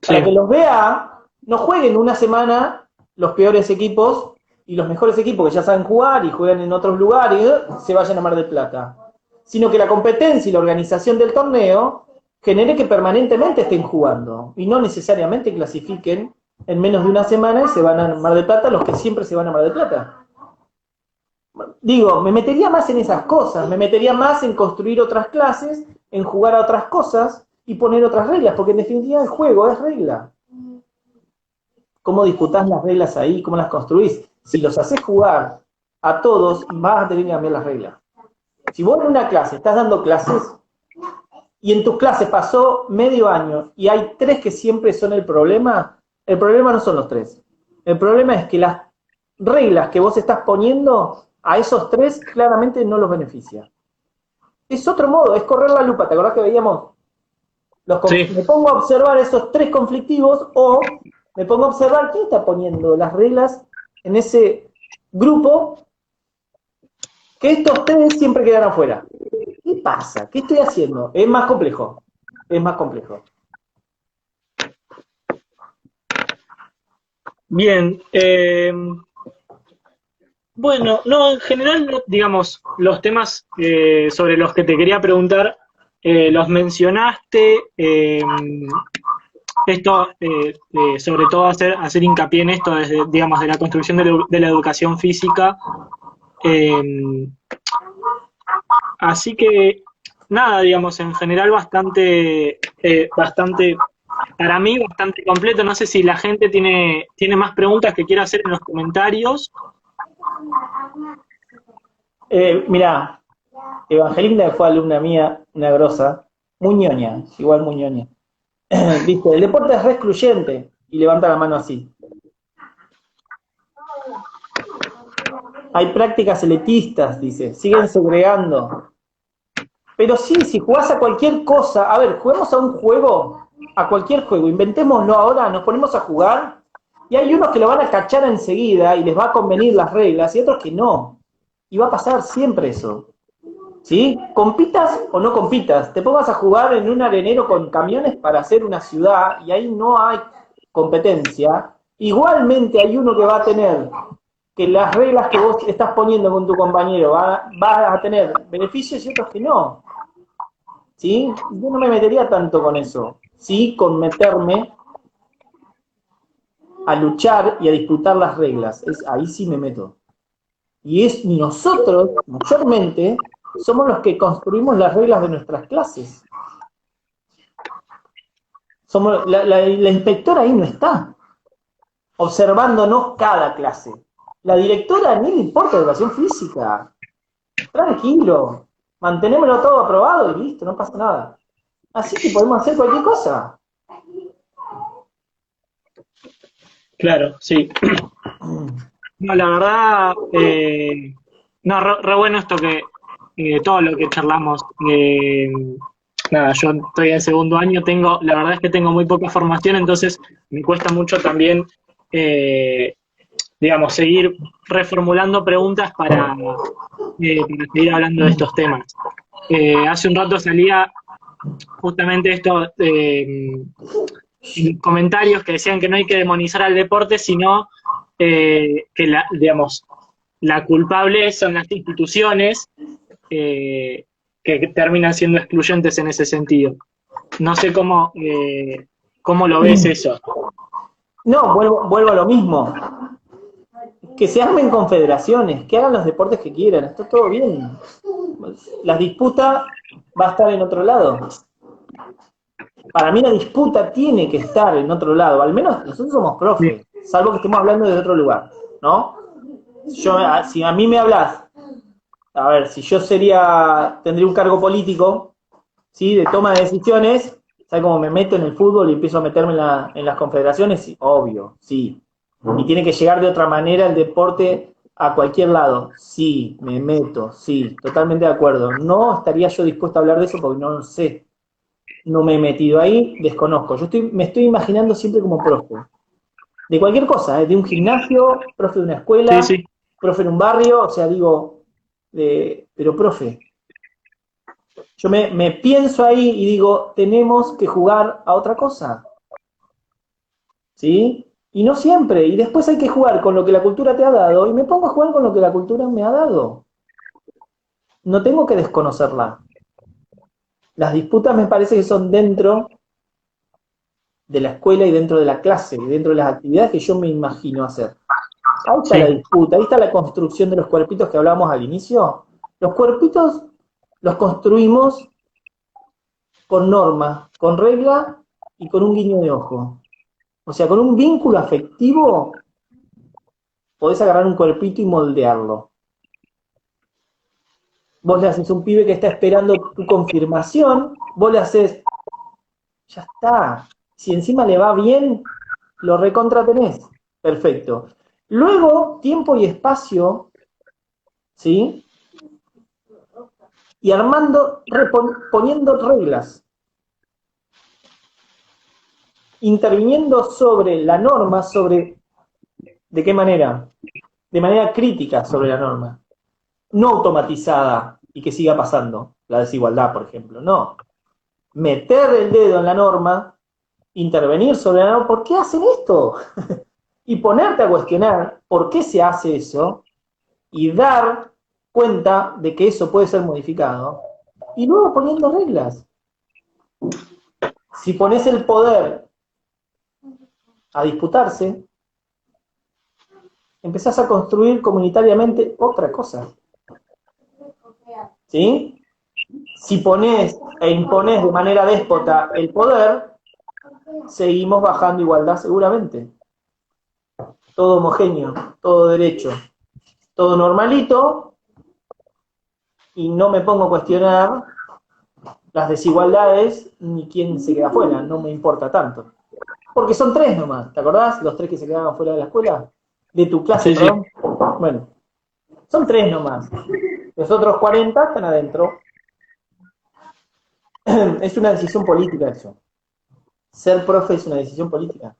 Para que los BA no jueguen una semana los peores equipos y los mejores equipos que ya saben jugar y juegan en otros lugares se vayan a Mar del Plata, sino que la competencia y la organización del torneo genere que permanentemente estén jugando y no necesariamente clasifiquen en menos de una semana y se van a Mar del Plata los que siempre se van a Mar del Plata. Digo, me metería más en esas cosas, me metería más en construir otras clases, en jugar a otras cosas y poner otras reglas, porque en definitiva el juego es regla. ¿Cómo disputás las reglas ahí? ¿Cómo las construís? Si los haces jugar a todos, vas a tener que cambiar las reglas. Si vos en una clase estás dando clases y en tus clases pasó medio año y hay 3 que siempre son el problema no son los 3. El problema es que las reglas que vos estás poniendo a esos 3 claramente no los beneficia. Es otro modo, es correr la lupa. ¿Te acordás que veíamos? Sí. Me pongo a observar esos 3 conflictivos o me pongo a observar quién está poniendo las reglas en ese grupo que estos 3 siempre quedan afuera. ¿Qué pasa? ¿Qué estoy haciendo? Es más complejo. Es más complejo. Bien. Bueno, no, en general, digamos, los temas sobre los que te quería preguntar, los mencionaste. Esto, sobre todo hacer hincapié en esto desde, digamos, de la construcción de la educación física. Así que, nada, digamos, en general bastante, para mí bastante completo. No sé si la gente tiene más preguntas que quiera hacer en los comentarios. Mirá, Evangelina, que fue alumna mía, una grosa, muy ñoña, igual muy ñoña. Dice, el deporte es re excluyente, y levanta la mano así. Hay prácticas elitistas, dice, siguen segregando. Pero sí, si jugás a cualquier cosa, a ver, juguemos a un juego, a cualquier juego, inventémoslo ahora, nos ponemos a jugar, y hay unos que lo van a cachar enseguida y les va a convenir las reglas, y otros que no. Y va a pasar siempre eso. ¿Sí? Compitas o no compitas, te pongas a jugar en un arenero con camiones para hacer una ciudad y ahí no hay competencia, igualmente hay uno que va a tener que las reglas que vos estás poniendo con tu compañero va a tener beneficios y otros que no. ¿Sí? Yo no me metería tanto con eso, sí con meterme a luchar y a disputar las reglas, ahí sí me meto. Y nosotros, mayormente, somos los que construimos las reglas de nuestras clases. Somos, la inspectora ahí no está, observándonos cada clase. La directora ni le importa educación física. Tranquilo, mantenémoslo todo aprobado y listo, no pasa nada. Así que podemos hacer cualquier cosa. Claro, sí. No, la verdad, no, re bueno esto que todo lo que charlamos. Nada, yo estoy en segundo año, la verdad es que tengo muy poca formación, entonces me cuesta mucho también, digamos, seguir reformulando preguntas para seguir hablando de estos temas. Hace un rato salía justamente esto, comentarios que decían que no hay que demonizar al deporte, sino que digamos, la culpable son las instituciones que terminan siendo excluyentes en ese sentido. No sé cómo lo ves eso. No, vuelvo a lo mismo. Que se armen confederaciones, que hagan los deportes que quieran, está todo bien. La disputa va a estar en otro lado. Para mí la disputa tiene que estar en otro lado, al menos nosotros somos profes, salvo que estemos hablando de otro lugar, ¿no? Si a mí me hablas, a ver, si yo tendría un cargo político, ¿sí? De toma de decisiones, ¿sabes cómo me meto en el fútbol y empiezo a meterme en las confederaciones? Sí, obvio, sí. Y tiene que llegar de otra manera el deporte a cualquier lado. Sí, me meto, sí, totalmente de acuerdo. No estaría yo dispuesto a hablar de eso porque no lo sé. No me he metido ahí, desconozco. Me estoy imaginando siempre como profe. De cualquier cosa, de un gimnasio, profe de una escuela, sí, sí. profe en un barrio, o sea, digo, pero profe, yo me pienso ahí y digo, tenemos que jugar a otra cosa. ¿Sí? Y no siempre, y después hay que jugar con lo que la cultura te ha dado, y me pongo a jugar con lo que la cultura me ha dado. No tengo que desconocerla. Las disputas me parece que son dentro de la escuela y dentro de la clase, y dentro de las actividades que yo me imagino hacer. Ahí está la disputa, ahí está la construcción de los cuerpitos que hablábamos al inicio. Los cuerpitos los construimos con norma, con regla y con un guiño de ojo. O sea, con un vínculo afectivo podés agarrar un cuerpito y moldearlo. Vos le haces un pibe que está esperando tu confirmación, vos le haces, ya está. Si encima le va bien, lo recontra tenés. Perfecto. Luego, tiempo y espacio, ¿sí? Y armando, poniendo reglas. Interviniendo sobre la norma, sobre, ¿de qué manera? De manera crítica sobre la norma. No automatizada y que siga pasando. La desigualdad, por ejemplo. No. Meter el dedo en la norma, intervenir sobre la norma. ¿Por qué hacen esto? Y ponerte a cuestionar por qué se hace eso y dar cuenta de que eso puede ser modificado y luego poniendo reglas. Si pones el poder a disputarse, empezás a construir comunitariamente otra cosa. ¿Sí? Si ponés e imponés de manera déspota el poder, seguimos bajando igualdad seguramente. Todo homogéneo, todo derecho, todo normalito, y no me pongo a cuestionar las desigualdades ni quién se queda afuera, no me importa tanto. Porque son 3 nomás, ¿te acordás? Los 3 que se quedaban fuera de la escuela, de tu clase, Sí, perdón. Bueno, son 3 nomás. Los otros 40 están adentro. Es una decisión política eso. Ser profe es una decisión política.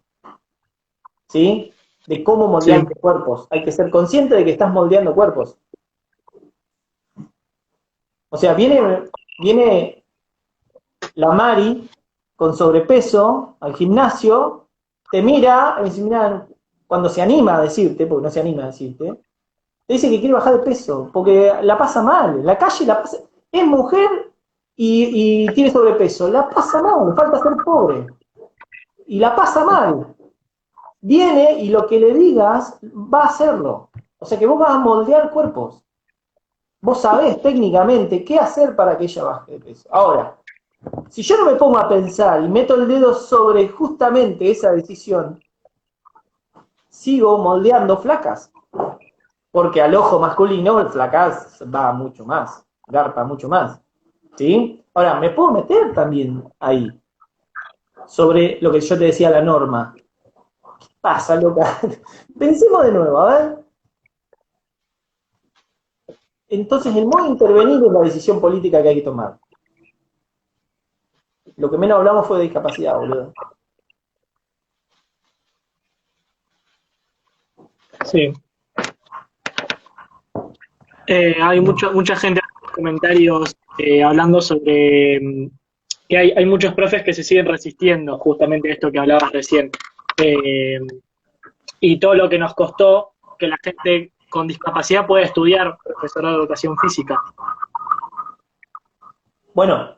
¿Sí? De cómo moldear tus cuerpos. Hay que ser consciente de que estás moldeando cuerpos. O sea, viene la Mari con sobrepeso al gimnasio, te mira y dice, mira, cuando se anima a decirte, porque no se anima a decirte, te dice que quiere bajar de peso, porque la pasa mal, en la calle la pasa, es mujer y tiene sobrepeso, la pasa mal, le falta ser pobre, y la pasa mal. Viene y lo que le digas va a hacerlo. O sea que vos vas a moldear cuerpos. Vos sabés técnicamente qué hacer para que ella baje de peso. Ahora, si yo no me pongo a pensar y meto el dedo sobre justamente esa decisión, sigo moldeando flacas. Porque al ojo masculino el flacas va mucho más, garpa mucho más. ¿Sí? Ahora, me puedo meter también ahí, sobre lo que yo te decía, la norma. ¿Qué pasa, loca? Pensemos de nuevo, a ver. Entonces, el modo de intervenir es la decisión política que hay que tomar. Lo que menos hablamos fue de discapacidad, boludo. Sí. Hay mucha gente en los comentarios hablando sobre que hay muchos profes que se siguen resistiendo justamente a esto que hablabas recién. Y todo lo que nos costó que la gente con discapacidad pueda estudiar profesorado de educación física. Bueno,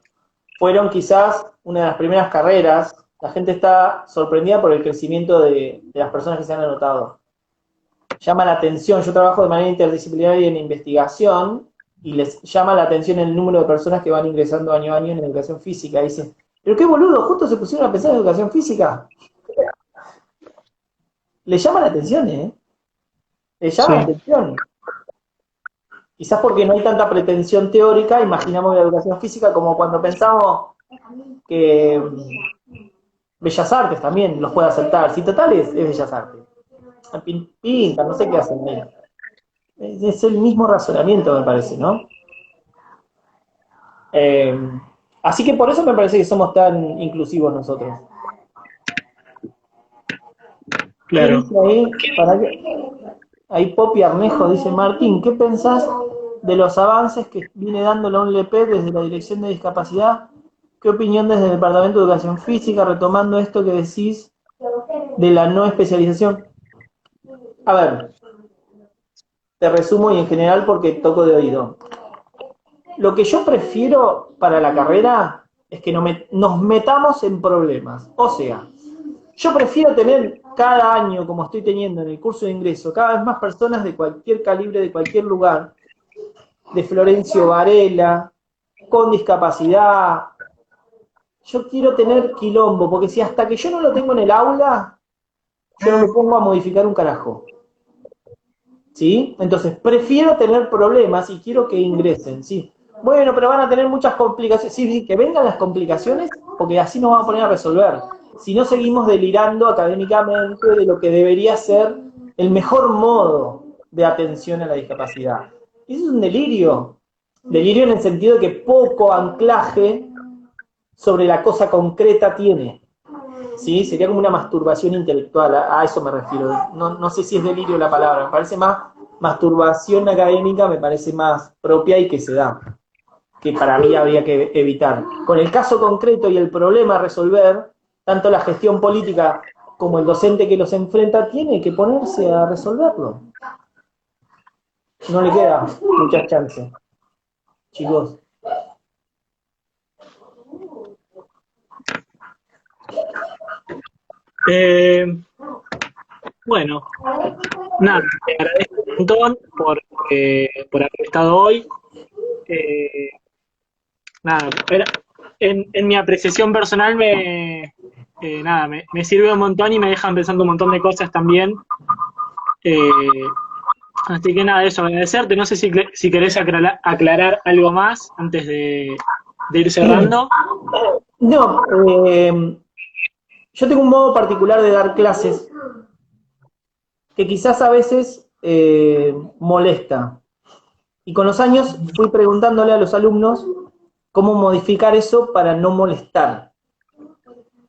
fueron quizás una de las primeras carreras. La gente está sorprendida por el crecimiento de las personas que se han anotado. Llama la atención, yo trabajo de manera interdisciplinaria en investigación y les llama la atención el número de personas que van ingresando año a año en educación física. Dicen, pero qué boludo, justo se pusieron a pensar en educación física. Le llama la atención, ¿eh? Le llama la atención. Quizás porque no hay tanta pretensión teórica, imaginamos la educación física como cuando pensamos que Bellas Artes también los puede aceptar. Si total es Bellas Artes. Pinta, no sé qué hacen. Mira. Es el mismo razonamiento, me parece, ¿no? Así que por eso me parece que somos tan inclusivos nosotros. Claro. Ahí Popi Arnejo dice, Martín, ¿qué pensás de los avances que viene dando la UNLP desde la Dirección de Discapacidad? ¿Qué opinión desde el Departamento de Educación Física, retomando esto que decís de la no especialización. A ver, te resumo y en general porque toco de oído. Lo que yo prefiero para la carrera es que nos metamos en problemas. O sea, yo prefiero tener cada año, como estoy teniendo en el curso de ingreso, cada vez más personas de cualquier calibre, de cualquier lugar, de Florencio Varela, con discapacidad. Yo quiero tener quilombo, porque si hasta que yo no lo tengo en el aula, yo no me pongo a modificar un carajo. ¿Sí? Entonces, prefiero tener problemas y quiero que ingresen, ¿sí? Bueno, pero van a tener muchas complicaciones. Sí, sí, que vengan las complicaciones, porque así nos vamos a poner a resolver. Si no seguimos delirando académicamente de lo que debería ser el mejor modo de atención a la discapacidad. Y eso es un delirio. Delirio en el sentido de que poco anclaje sobre la cosa concreta tiene. ¿Sí? Sería como una masturbación intelectual, a eso me refiero. No sé si es delirio la palabra, me parece más masturbación académica, me parece más propia y que se da, que para mí habría que evitar. Con el caso concreto y el problema a resolver, tanto la gestión política como el docente que los enfrenta tiene que ponerse a resolverlo. No le queda muchas chances, chicos. Bueno, nada, te agradezco un montón por haber estado hoy. Eh, nada, en mi apreciación personal me sirve un montón y me dejan pensando un montón de cosas también. Eh, Así que nada, eso, agradecerte. No sé si querés aclarar algo más antes de ir cerrando. No, yo tengo un modo particular de dar clases que quizás a veces molesta. Y con los años fui preguntándole a los alumnos cómo modificar eso para no molestar.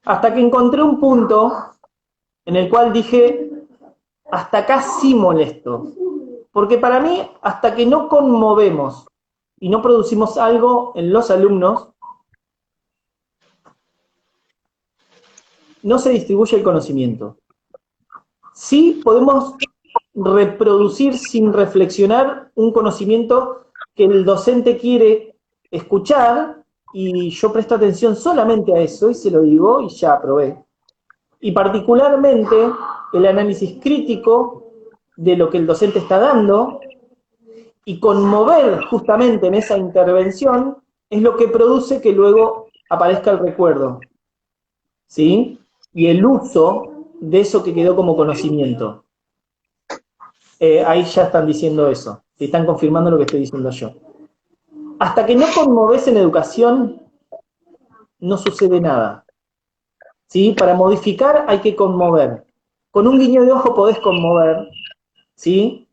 Hasta que encontré un punto en el cual dije, hasta acá sí molesto. Porque para mí, hasta que no conmovemos y no producimos algo en los alumnos, no se distribuye el conocimiento. Sí podemos reproducir sin reflexionar un conocimiento que el docente quiere escuchar y yo presto atención solamente a eso y se lo digo y ya aprobé. Y particularmente el análisis crítico de lo que el docente está dando y conmover justamente en esa intervención es lo que produce que luego aparezca el recuerdo, ¿sí? Y el uso de eso que quedó como conocimiento. Ahí ya están diciendo eso, te están confirmando lo que estoy diciendo yo. Hasta que no conmoves en educación, no sucede nada. ¿Sí? Para modificar hay que conmover. Con un guiño de ojo podés conmover, ¿sí?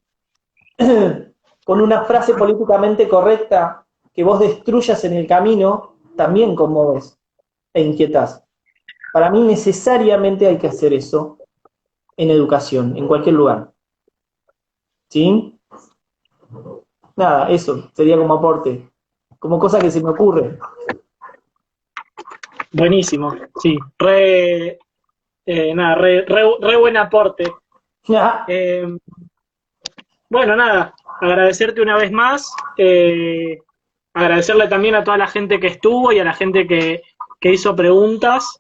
Con una frase políticamente correcta que vos destruyas en el camino, también conmoves e inquietás. Para mí necesariamente hay que hacer eso en educación, en cualquier lugar. ¿Sí? Nada, eso sería como aporte, como cosa que se me ocurre. Buenísimo, sí. Re buen aporte. Bueno, nada, agradecerte una vez más. Agradecerle también a toda la gente que estuvo y a la gente que hizo preguntas.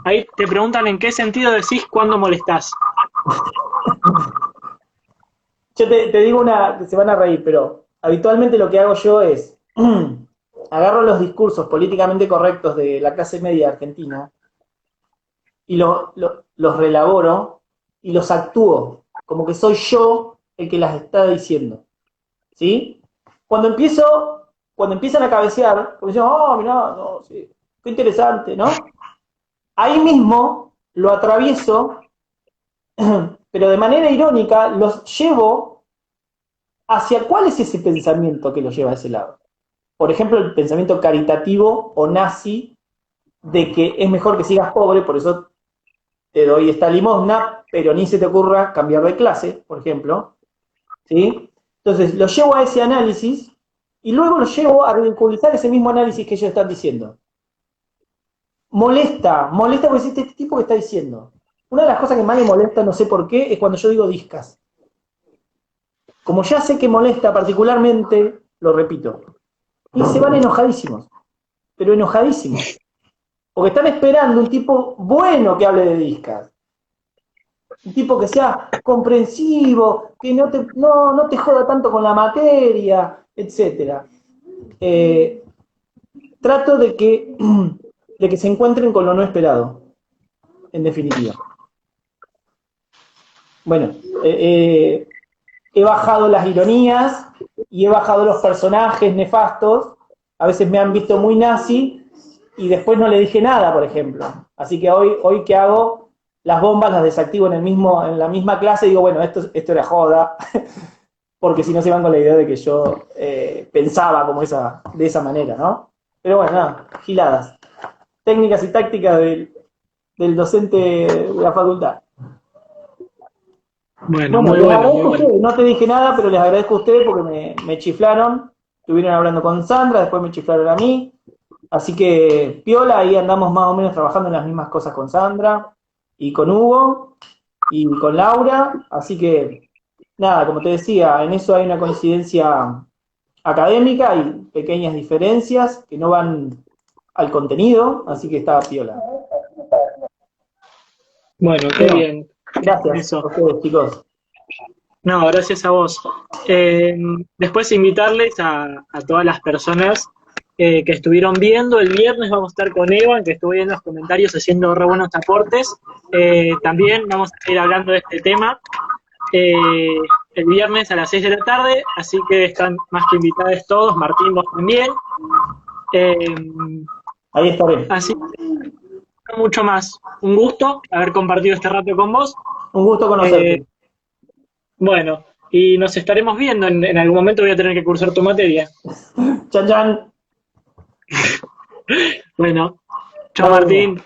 Ahí te preguntan en qué sentido decís cuando molestás. Yo te digo una, que se van a reír, pero habitualmente lo que hago yo es, agarro los discursos políticamente correctos de la clase media argentina y los relaboro y los actúo, como que soy yo el que las está diciendo, ¿sí? Cuando empiezan a cabecear, como dicen, oh, mirá, no, sí, qué interesante, ¿no? Ahí mismo lo atravieso, pero de manera irónica los llevo hacia cuál es ese pensamiento que los lleva a ese lado. Por ejemplo, el pensamiento caritativo o nazi de que es mejor que sigas pobre, por eso te doy esta limosna, pero ni se te ocurra cambiar de clase, por ejemplo. ¿Sí? Entonces, lo llevo a ese análisis y luego lo llevo a ridiculizar ese mismo análisis que ellos están diciendo. Molesta porque es este tipo que está diciendo. una de las cosas que más le molesta, no sé por qué, es cuando yo digo discas. Como ya sé que molesta particularmente, lo repito. Y se van enojadísimos, pero enojadísimos. Porque están esperando un tipo bueno que hable de discas. Un tipo que sea comprensivo, que no te joda tanto con la materia, etc. Trato de que se encuentren con lo no esperado, en definitiva. Bueno, he bajado las ironías y he bajado los personajes nefastos. A veces me han visto muy nazi y después no le dije nada, por ejemplo. Así que hoy ¿qué hago? Las bombas las desactivo en la misma clase y digo, bueno, esto era joda, porque si no se van con la idea de que yo pensaba como de esa manera, ¿no? Pero bueno, nada, giladas. Técnicas y tácticas del docente de la facultad. Bueno, Bueno, muy les bueno, agradezco muy a bueno. ustedes, no te dije nada, pero les agradezco a ustedes porque me chiflaron, estuvieron hablando con Sandra, después me chiflaron a mí, así que piola, ahí andamos más o menos trabajando en las mismas cosas con Sandra, y con Hugo, y con Laura, así que, nada, como te decía, en eso hay una coincidencia académica y pequeñas diferencias que no van al contenido, así que está piola. Bueno, qué Bueno, bien. gracias a Eso. ustedes, chicos. No, gracias a vos. Después invitarles a todas las personas que estuvieron viendo. El viernes vamos a estar con Evan, que estuvo ahí en los comentarios haciendo re buenos aportes. También vamos a ir hablando de este tema el viernes a las 6 de la tarde, así que están más que invitados todos, Martín, vos también. Ahí estaré. Así que mucho más. Un gusto haber compartido este rato con vos. Un gusto conocerte. Bueno, y nos estaremos viendo. En algún momento voy a tener que cursar tu materia. Chan, chan. Bueno, chao Chao. Martín.